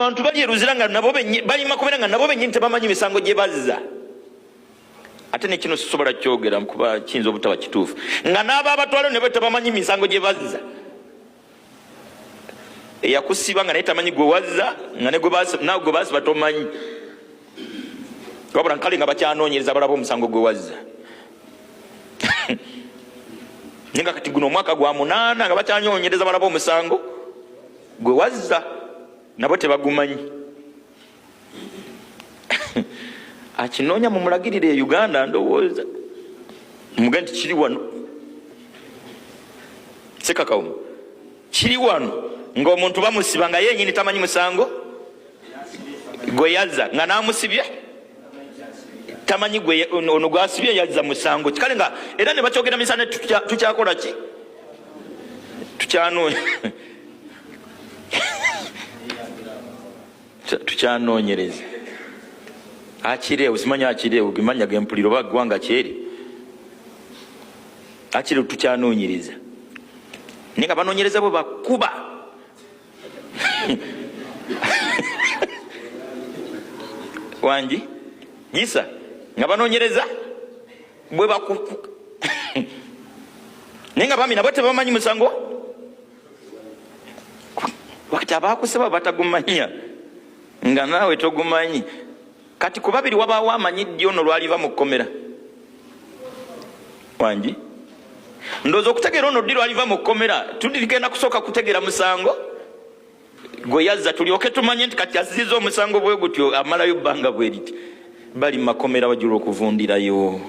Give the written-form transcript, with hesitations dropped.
Abantu bali eruzira nga nabo bali makomera nga nabo benyini tebamanyi misango gye bazza. Ate ne kino sisobola kyogera kuba kiyinza obutaba kituufu nga n'abo abatwala ne bo tebamanyi misango gye bazza. Eyakusiba nga naye tamanyi gwe wazza nga nawe gwe baasiba tomanyi. Wabula nkale nga bakyanoonyereza balaba omusango gwe wazza. Nenga kati guno omwaka gwa 8 nga bakyanoonyereza balaba omusango gwe wazza nabo tebagumanyi. Akinoonya mu mulagirire e Uganda ndowooza muge nti kiri wano sekakawumu kiri wano ng'omuntu bamusiba nga yennyini tamanyi musango gwe yazza nga n'amusibye tamanyi gwe ono gwasibye yazza musango kikale nga era ne bakyogera misana tukyakola ki tukyanoonya tukyanoonyereza akireewo simanyi akireewo gemanya gempuliro oba gwanga kyeri akireewo tukyanoonyereza naye nga banoonyereza bwe bakuba wangi gisa nga banoonyereza bwe bakuba naye nga bami nabo tebamanyi musango wakati abakusaba batagumanya nga naawe togumanyi kati ku babiri wabaawo amanyidde ono lwaliva mu kkomera wangi ndowooza okutegeera ono ddi lwaliva mu kkomera tuligenda kusooka kutegeera musango gwe yazza tulyoke tumanye nti kati azizza omusango bwe gutyo amalayo bbanga bwe liti bali mu makomera wajula okuvundirayo.